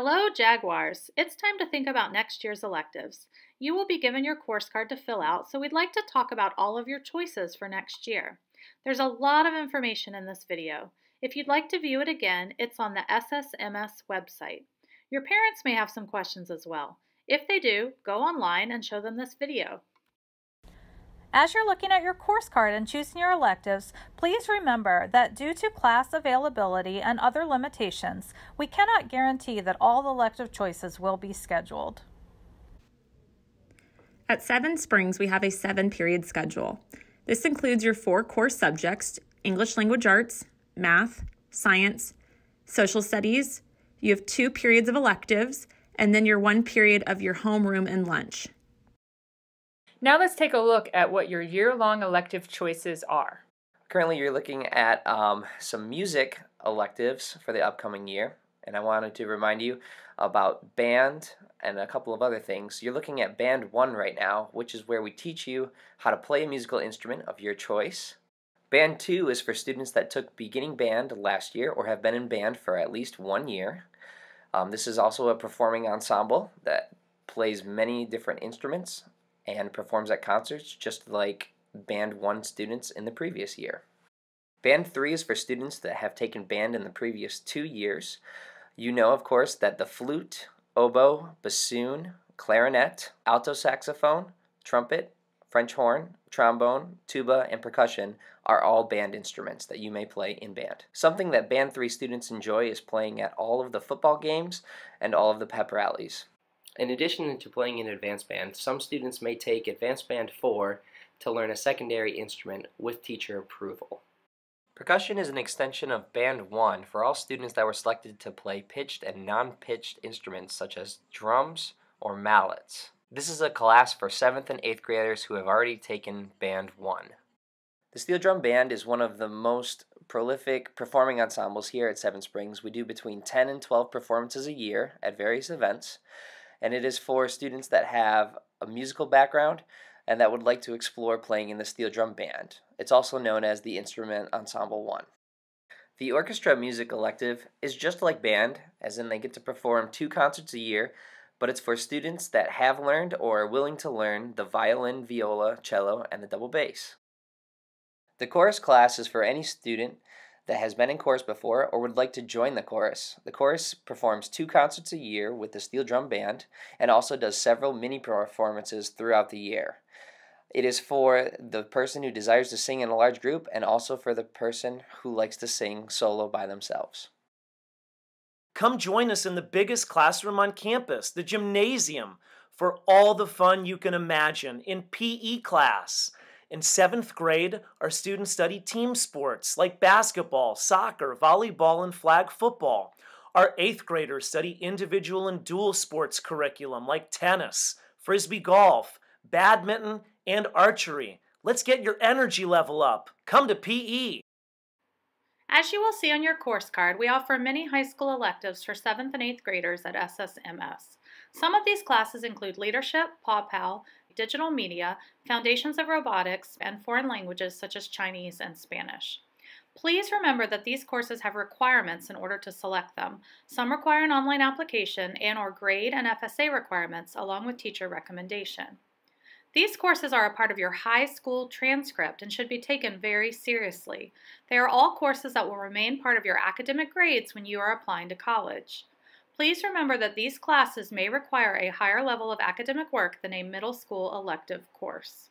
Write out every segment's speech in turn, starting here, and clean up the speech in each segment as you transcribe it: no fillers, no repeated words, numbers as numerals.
Hello, Jaguars! It's time to think about next year's electives. You will be given your course card to fill out, so we'd like to talk about all of your choices for next year. There's a lot of information in this video. If you'd like to view it again, it's on the SSMS website. Your parents may have some questions as well. If they do, go online and show them this video. As you're looking at your course card and choosing your electives, please remember that due to class availability and other limitations, we cannot guarantee that all the elective choices will be scheduled. At Seven Springs, we have a 7-period schedule. This includes your 4 core subjects: English Language Arts, Math, Science, Social Studies. You have 2 periods of electives, and then your 1 period of your homeroom and lunch. Now let's take a look at what your year-long elective choices are. Currently, you're looking at some music electives for the upcoming year, and I wanted to remind you about band and a couple of other things. You're looking at Band 1 right now, which is where we teach you how to play a musical instrument of your choice. Band 2 is for students that took beginning band last year or have been in band for at least 1 year. This is also a performing ensemble that plays many different instruments and performs at concerts just like Band 1 students in the previous year. Band 3 is for students that have taken band in the previous 2 years. You know, of course, that the flute, oboe, bassoon, clarinet, alto saxophone, trumpet, French horn, trombone, tuba, and percussion are all band instruments that you may play in band. Something that Band 3 students enjoy is playing at all of the football games and all of the pep rallies. In addition to playing in advanced band, some students may take Advanced Band 4 to learn a secondary instrument with teacher approval. Percussion is an extension of Band 1 for all students that were selected to play pitched and non-pitched instruments such as drums or mallets. This is a class for 7th and 8th graders who have already taken Band 1. The Steel Drum Band is one of the most prolific performing ensembles here at Seven Springs. We do between 10 and 12 performances a year at various events, and it is for students that have a musical background and that would like to explore playing in the Steel Drum Band. It's also known as the Instrument Ensemble 1. The Orchestra Music elective is just like band, as in they get to perform 2 concerts a year, but it's for students that have learned or are willing to learn the violin, viola, cello, and the double bass. The chorus class is for any student that has been in chorus before or would like to join the chorus. The chorus performs 2 concerts a year with the Steel Drum Band and also does several mini performances throughout the year. It is for the person who desires to sing in a large group and also for the person who likes to sing solo by themselves. Come join us in the biggest classroom on campus, the gymnasium, for all the fun you can imagine in PE class. In 7th grade, our students study team sports like basketball, soccer, volleyball, and flag football. Our 8th graders study individual and dual sports curriculum like tennis, frisbee golf, badminton, and archery. Let's get your energy level up. Come to PE. As you will see on your course card, we offer many high school electives for 7th and 8th graders at SSMS. Some of these classes include Leadership, Paw Pal, Digital Media, Foundations of Robotics, and foreign languages such as Chinese and Spanish. Please remember that these courses have requirements in order to select them. Some require an online application and/or grade and FSA requirements along with teacher recommendation. These courses are a part of your high school transcript and should be taken very seriously. They are all courses that will remain part of your academic grades when you are applying to college. Please remember that these classes may require a higher level of academic work than a middle school elective course.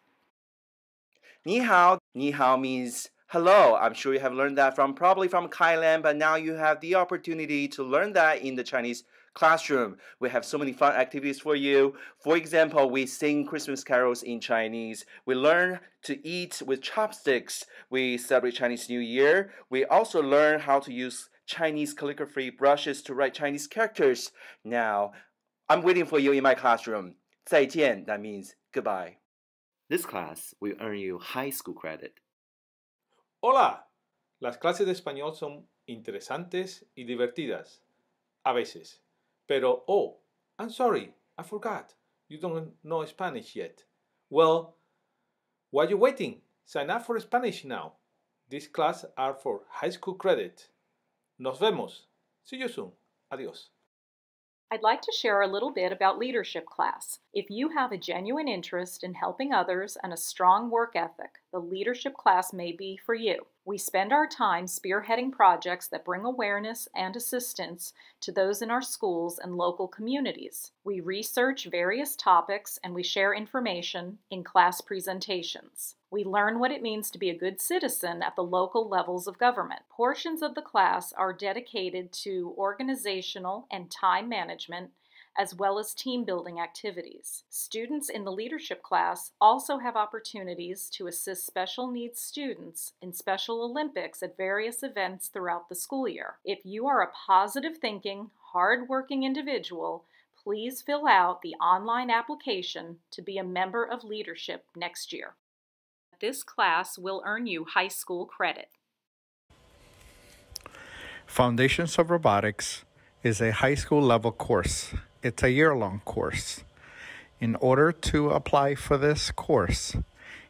你好, 你好 means hello. I'm sure you have learned that probably from Kailan, but now you have the opportunity to learn that in the Chinese classroom. We have so many fun activities for you. For example, we sing Christmas carols in Chinese. We learn to eat with chopsticks. We celebrate Chinese New Year. We also learn how to use Chinese calligraphy brushes to write Chinese characters. Now, I'm waiting for you in my classroom. 再见, that means goodbye. This class will earn you high school credit. Hola, las clases de español son interesantes y divertidas, a veces. Pero, oh, I'm sorry, I forgot. You don't know Spanish yet. Well, why are you waiting? Sign up for Spanish now. These classes are for high school credit. Nos vemos. See you soon. Adiós. I'd like to share a little bit about leadership class. If you have a genuine interest in helping others and a strong work ethic, the leadership class may be for you. We spend our time spearheading projects that bring awareness and assistance to those in our schools and local communities. We research various topics and we share information in class presentations. We learn what it means to be a good citizen at the local levels of government. Portions of the class are dedicated to organizational and time management, as well as team building activities. Students in the leadership class also have opportunities to assist special needs students in Special Olympics at various events throughout the school year. If you are a positive thinking, hard-working individual, please fill out the online application to be a member of leadership next year. This class will earn you high school credit. Foundations of Robotics is a high school level course. It's a year-long course. In order to apply for this course,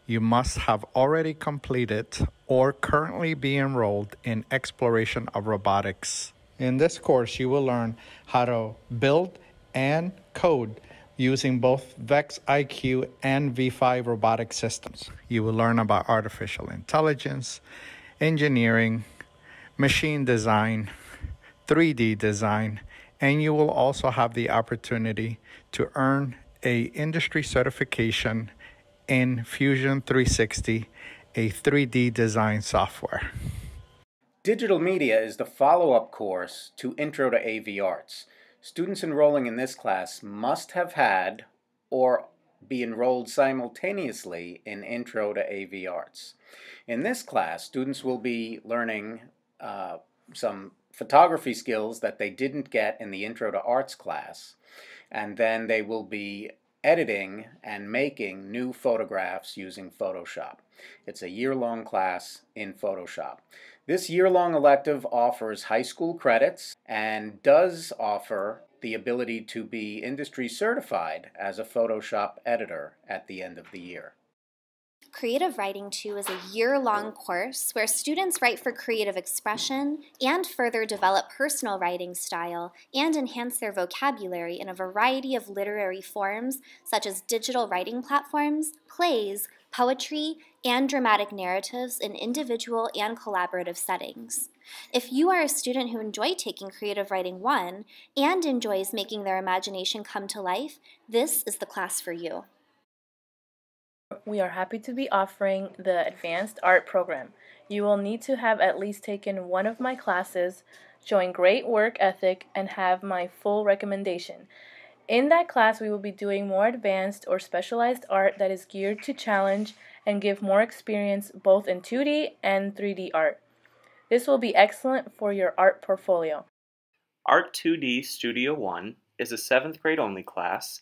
you must have already completed or currently be enrolled in Exploration of Robotics. In this course, you will learn how to build and code using both VEX IQ and V5 robotic systems. You will learn about artificial intelligence, engineering, machine design, 3D design, and you will also have the opportunity to earn a industry certification in Fusion 360, a 3D design software. Digital Media is the follow-up course to Intro to AV Arts. Students enrolling in this class must have had or be enrolled simultaneously in Intro to AV Arts. In this class, students will be learning some photography skills that they didn't get in the Intro to Arts class, and then they will be editing and making new photographs using Photoshop. It's a year-long class in Photoshop. This year-long elective offers high school credits and does offer the ability to be industry certified as a Photoshop editor at the end of the year. Creative Writing 2 is a year-long course where students write for creative expression and further develop personal writing style and enhance their vocabulary in a variety of literary forms such as digital writing platforms, plays, poetry, and dramatic narratives in individual and collaborative settings. If you are a student who enjoys taking Creative Writing 1 and enjoys making their imagination come to life, this is the class for you. We are happy to be offering the Advanced Art program. You will need to have at least taken one of my classes, showing great work ethic, and have my full recommendation. In that class, we will be doing more advanced or specialized art that is geared to challenge and give more experience both in 2D and 3D art. This will be excellent for your art portfolio. Art 2D Studio 1 is a 7th grade only class.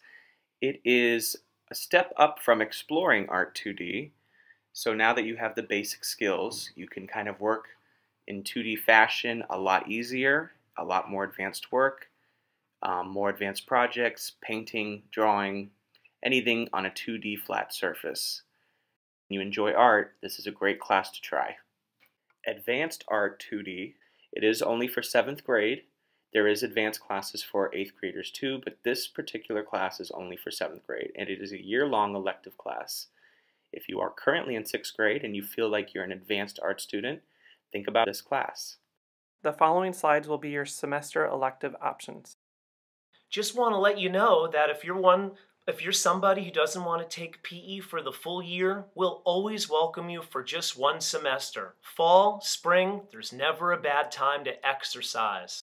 It is a step up from exploring Art 2D. So now that you have the basic skills, you can kind of work in 2D fashion a lot easier, a lot more advanced work, more advanced projects, painting, drawing, anything on a 2D flat surface. When you enjoy art, this is a great class to try. Advanced Art 2D, it is only for 7th grade. There is advanced classes for 8th graders too, but this particular class is only for 7th grade, and it is a year-long elective class. If you are currently in 6th grade and you feel like you're an advanced art student, think about this class. The following slides will be your semester elective options. Just want to let you know that if you're somebody who doesn't want to take PE for the full year, we'll always welcome you for just one semester. Fall, spring, there's never a bad time to exercise.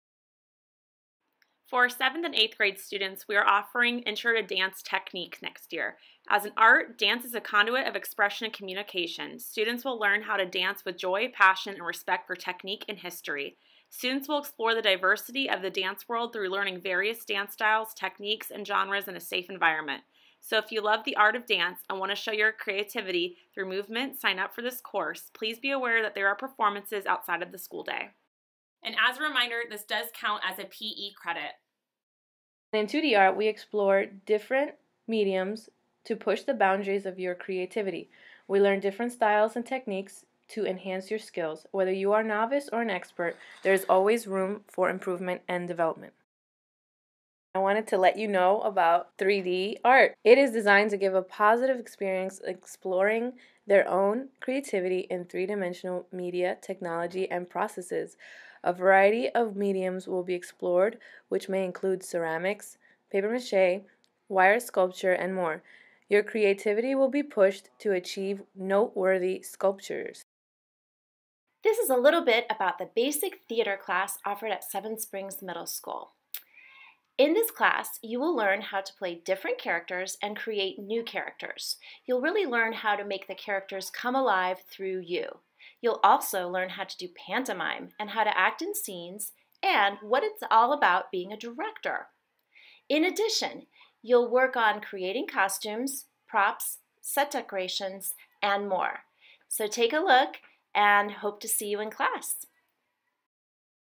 For 7th and 8th grade students, we are offering Intro to Dance Technique next year. As an art, dance is a conduit of expression and communication. Students will learn how to dance with joy, passion, and respect for technique and history. Students will explore the diversity of the dance world through learning various dance styles, techniques, and genres in a safe environment. So if you love the art of dance and want to show your creativity through movement, sign up for this course. Please be aware that there are performances outside of the school day. And as a reminder, this does count as a PE credit. In 2D art, we explore different mediums to push the boundaries of your creativity. We learn different styles and techniques to enhance your skills. Whether you are a novice or an expert, there is always room for improvement and development. I wanted to let you know about 3D art. It is designed to give a positive experience exploring their own creativity in three-dimensional media, technology, and processes. A variety of mediums will be explored, which may include ceramics, papier-mâché, wire sculpture, and more. Your creativity will be pushed to achieve noteworthy sculptures. This is a little bit about the basic theater class offered at Seven Springs Middle School. In this class, you will learn how to play different characters and create new characters. You'll really learn how to make the characters come alive through you. You'll also learn how to do pantomime and how to act in scenes and what it's all about being a director. In addition, you'll work on creating costumes, props, set decorations, and more. So take a look and hope to see you in class.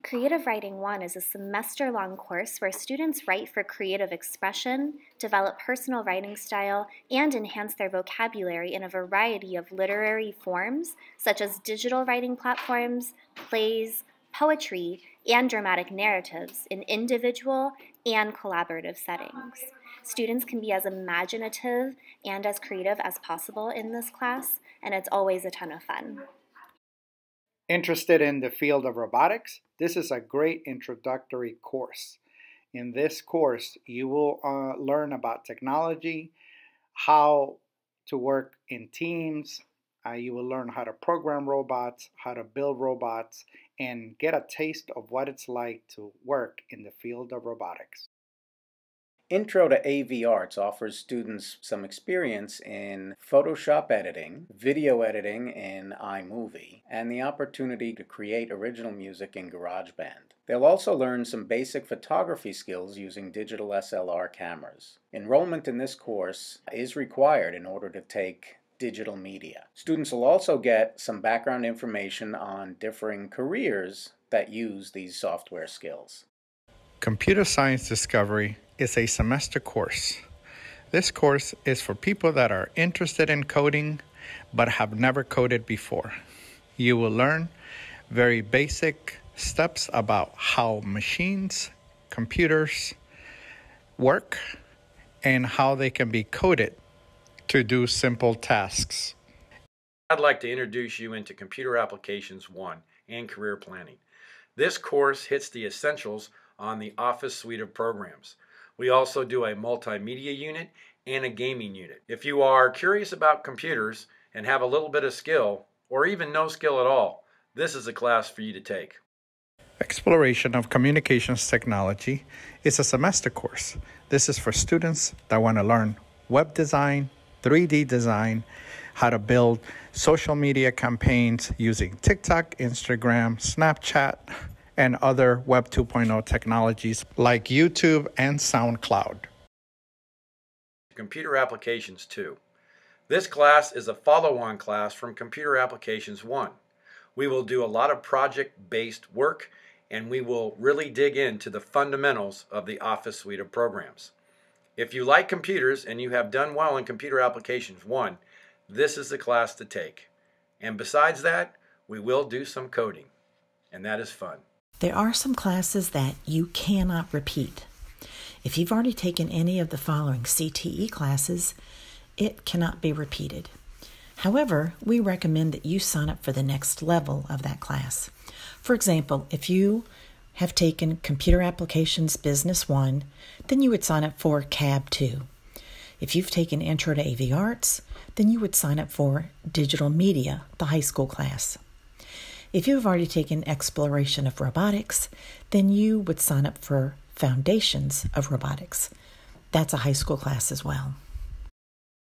Creative Writing 1 is a semester-long course where students write for creative expression, develop personal writing style, and enhance their vocabulary in a variety of literary forms, such as digital writing platforms, plays, poetry, and dramatic narratives in individual and collaborative settings. Students can be as imaginative and as creative as possible in this class, and it's always a ton of fun. Interested in the field of robotics? This is a great introductory course. In this course, you will learn about technology, how to work in teams. You will learn how to program robots, how to build robots, and get a taste of what it's like to work in the field of robotics. Intro to AV Arts offers students some experience in Photoshop editing, video editing in iMovie, and the opportunity to create original music in GarageBand. They'll also learn some basic photography skills using digital SLR cameras. Enrollment in this course is required in order to take digital media. Students will also get some background information on differing careers that use these software skills. Computer Science Discovery is a semester course. This course is for people that are interested in coding but have never coded before. You will learn very basic steps about how machines, computers work, and how they can be coded to do simple tasks. I'd like to introduce you into Computer Applications 1 and Career Planning. This course hits the essentials on the Office suite of programs. We also do a multimedia unit and a gaming unit. If you are curious about computers and have a little bit of skill, or even no skill at all, this is a class for you to take. Exploration of Communications Technology is a semester course. This is for students that want to learn web design, 3D design, how to build social media campaigns using TikTok, Instagram, Snapchat, and other Web 2.0 technologies like YouTube and SoundCloud. Computer Applications 2. This class is a follow-on class from Computer Applications 1. We will do a lot of project-based work, and we will really dig into the fundamentals of the Office suite of programs. If you like computers and you have done well in Computer Applications 1, this is the class to take. And besides that, we will do some coding, and that is fun. There are some classes that you cannot repeat. If you've already taken any of the following CTE classes, it cannot be repeated. However, we recommend that you sign up for the next level of that class. For example, if you have taken Computer Applications Business 1, then you would sign up for CAB 2. If you've taken Intro to AV Arts, then you would sign up for Digital Media, the high school class. If you have already taken Exploration of Robotics, then you would sign up for Foundations of Robotics. That's a high school class as well.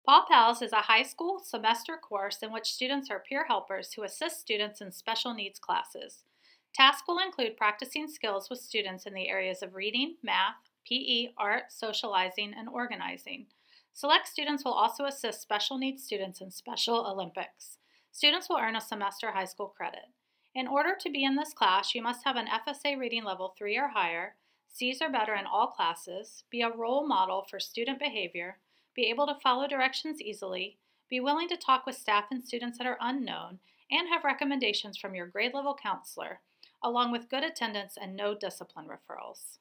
Paw Pals is a high school semester course in which students are peer helpers who assist students in special needs classes. Tasks will include practicing skills with students in the areas of reading, math, PE, art, socializing, and organizing. Select students will also assist special needs students in Special Olympics. Students will earn a semester high school credit. In order to be in this class, you must have an FSA reading level 3 or higher, C's or better in all classes, be a role model for student behavior, be able to follow directions easily, be willing to talk with staff and students that are unknown, and have recommendations from your grade level counselor, along with good attendance and no discipline referrals.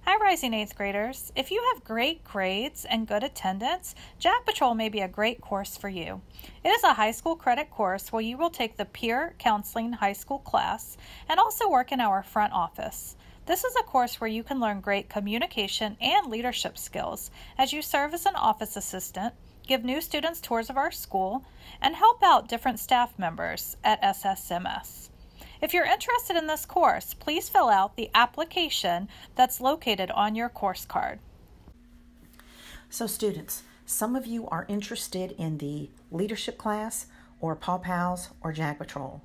Hi, rising 8th graders. If you have great grades and good attendance, JAG Patrol may be a great course for you. It is a high school credit course where you will take the Peer Counseling High School class and also work in our front office. This is a course where you can learn great communication and leadership skills as you serve as an office assistant, give new students tours of our school, and help out different staff members at SSMS. If you're interested in this course, please fill out the application that's located on your course card. So students, some of you are interested in the leadership class or Paw Pals or JAG Patrol.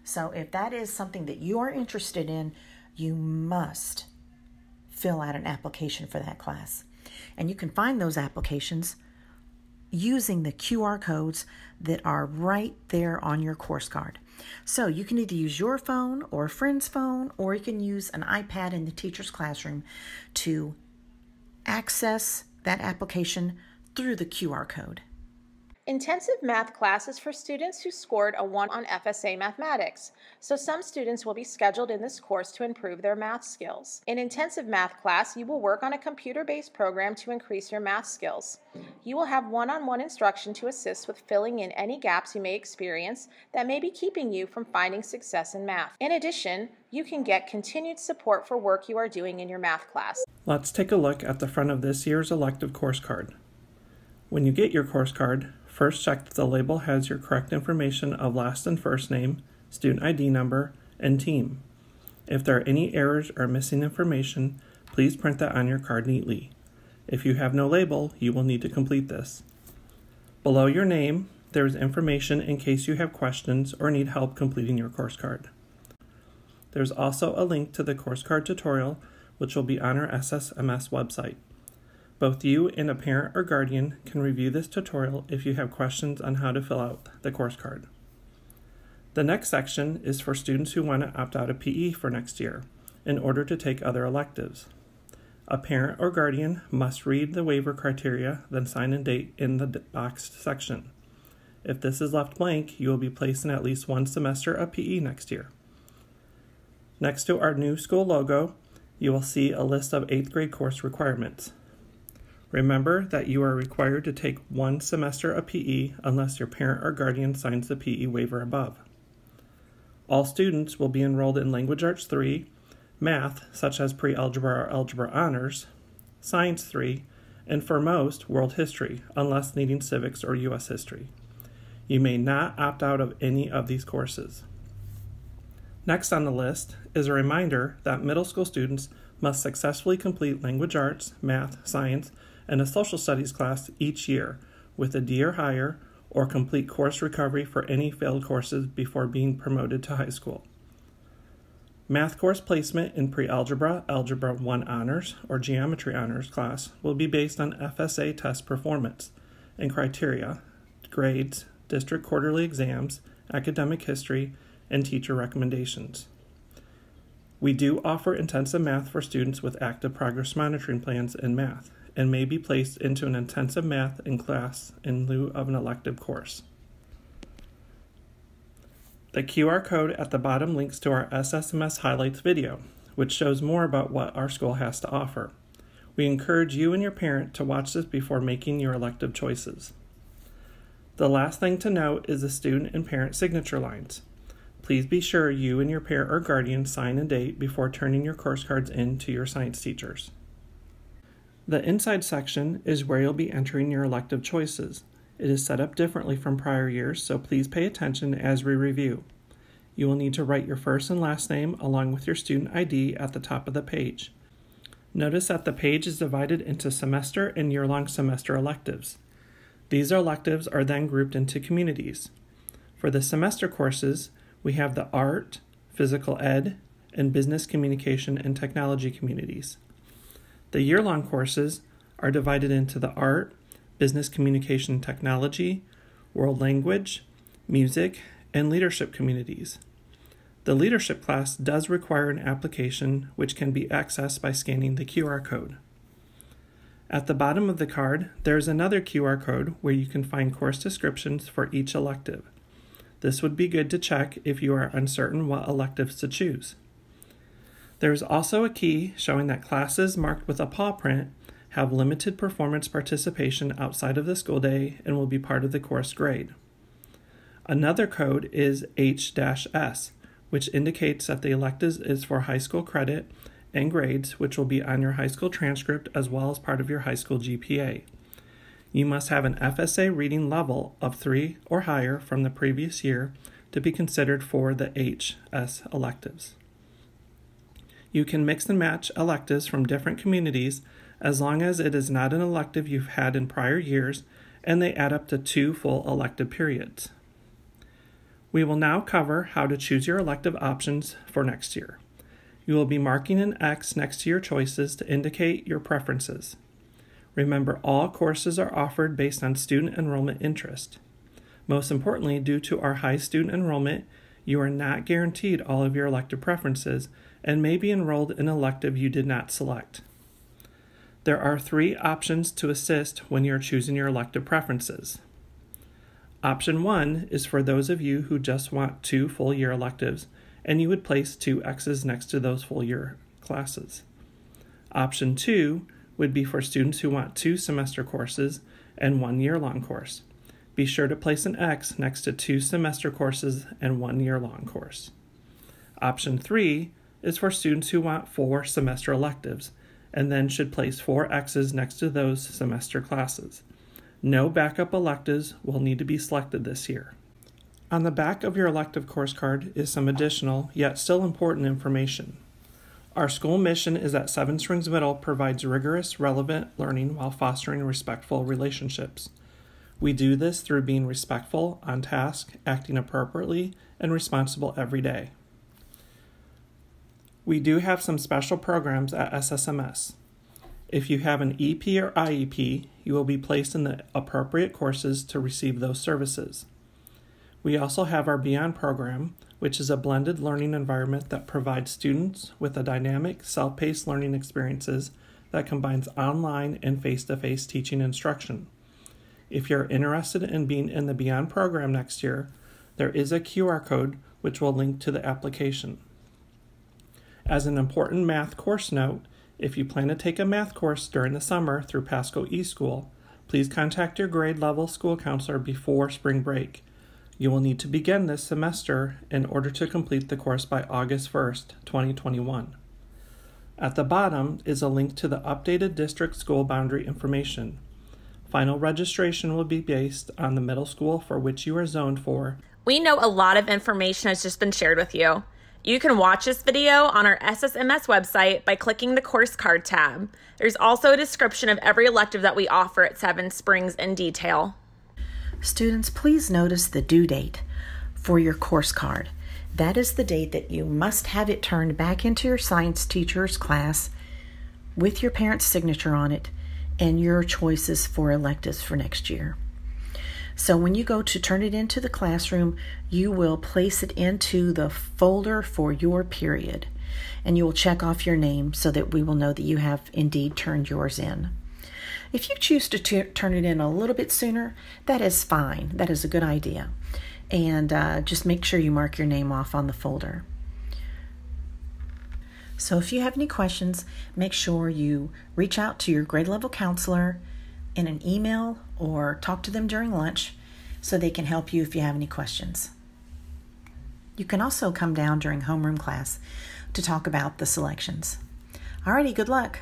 So if that is something that you are interested in, you must fill out an application for that class. And you can find those applications using the QR codes that are right there on your course card. So you can either use your phone or a friend's phone, or you can use an iPad in the teacher's classroom to access that application through the QR code. Intensive math class is for students who scored a 1 on FSA mathematics, so some students will be scheduled in this course to improve their math skills. In intensive math class, you will work on a computer-based program to increase your math skills. You will have one-on-one instruction to assist with filling in any gaps you may experience that may be keeping you from finding success in math. In addition, you can get continued support for work you are doing in your math class. Let's take a look at the front of this year's elective course card. When you get your course card, first check that the label has your correct information of last and first name, student ID number, and team. If there are any errors or missing information, please print that on your card neatly. If you have no label, you will need to complete this. Below your name, there is information in case you have questions or need help completing your course card. There's also a link to the course card tutorial, which will be on our SSMS website. Both you and a parent or guardian can review this tutorial if you have questions on how to fill out the course card. The next section is for students who want to opt out of PE for next year in order to take other electives. A parent or guardian must read the waiver criteria, then sign and date in the boxed section. If this is left blank, you will be placed in at least one semester of PE next year. Next to our new school logo, you will see a list of 8th grade course requirements. Remember that you are required to take one semester of PE unless your parent or guardian signs the PE waiver above. All students will be enrolled in Language Arts 3, Math, such as Pre-Algebra or Algebra Honors, Science 3, and for most, World History, unless needing Civics or U.S. History. You may not opt out of any of these courses. Next on the list is a reminder that middle school students must successfully complete Language Arts, Math, Science, and a Social Studies class each year with a D or higher, or complete course recovery for any failed courses before being promoted to high school. Math course placement in Pre-Algebra, Algebra 1 Honors, or Geometry Honors class will be based on FSA test performance and criteria, grades, district quarterly exams, academic history, and teacher recommendations. We do offer intensive math for students with active progress monitoring plans in math, and may be placed into an intensive math in class in lieu of an elective course. The QR code at the bottom links to our SSMS Highlights video, which shows more about what our school has to offer. We encourage you and your parent to watch this before making your elective choices. The last thing to note is the student and parent signature lines. Please be sure you and your parent or guardian sign and date before turning your course cards in to your science teachers. The inside section is where you'll be entering your elective choices. It is set up differently from prior years, so please pay attention as we review. You will need to write your first and last name along with your student ID at the top of the page. Notice that the page is divided into semester and year-long semester electives. These electives are then grouped into communities. For the semester courses, we have the Art, Physical Ed, and Business Communication and Technology communities. The year-long courses are divided into the Art, Business Communication and Technology, World Language, Music, and Leadership communities. The Leadership class does require an application which can be accessed by scanning the QR code. At the bottom of the card, there is another QR code where you can find course descriptions for each elective. This would be good to check if you are uncertain what electives to choose. There is also a key showing that classes marked with a paw print have limited performance participation outside of the school day and will be part of the course grade. Another code is H-S, which indicates that the electives is for high school credit and grades, which will be on your high school transcript as well as part of your high school GPA. You must have an FSA reading level of 3 or higher from the previous year to be considered for the HS electives. You can mix and match electives from different communities as long as it is not an elective you've had in prior years and they add up to 2 full elective periods. We will now cover how to choose your elective options for next year. You will be marking an X next to your choices to indicate your preferences. Remember, all courses are offered based on student enrollment interest. Most importantly, due to our high student enrollment, you are not guaranteed all of your elective preferences and may be enrolled in an elective you did not select. There are 3 options to assist when you're choosing your elective preferences. Option 1 is for those of you who just want 2 full year electives, and you would place 2 X's next to those full year classes. Option 2 would be for students who want 2 semester courses and 1 year-long course. Be sure to place an X next to 2 semester courses and 1 year-long course. Option 3 is for students who want 4 semester electives, and then should place 4 X's next to those semester classes. No backup electives will need to be selected this year. On the back of your elective course card is some additional, yet still important information. Our school mission is that Seven Springs Middle provides rigorous, relevant learning while fostering respectful relationships. We do this through being respectful, on task, acting appropriately, and responsible every day. We do have some special programs at SSMS. If you have an EP or IEP, you will be placed in the appropriate courses to receive those services. We also have our Beyond program, which is a blended learning environment that provides students with a dynamic, self-paced learning experiences that combines online and face-to-face teaching instruction. If you're interested in being in the Beyond program next year, there is a QR code which will link to the application. As an important math course note, if you plan to take a math course during the summer through Pasco eSchool, please contact your grade level school counselor before spring break. You will need to begin this semester in order to complete the course by August 1st, 2021. At the bottom is a link to the updated district school boundary information. Final registration will be based on the middle school for which you are zoned for. We know a lot of information has just been shared with you. You can watch this video on our SSMS website by clicking the course card tab. There's also a description of every elective that we offer at Seven Springs in detail. Students, please notice the due date for your course card. That is the date that you must have it turned back into your science teacher's class with your parent's signature on it and your choices for electives for next year. So when you go to turn it into the classroom, you will place it into the folder for your period, and you will check off your name so that we will know that you have indeed turned yours in. If you choose to turn it in a little bit sooner, that is fine. That is a good idea. And just make sure you mark your name off on the folder. So if you have any questions, make sure you reach out to your grade level counselor in an email or talk to them during lunch so they can help you if you have any questions. You can also come down during homeroom class to talk about the selections. Alrighty, good luck.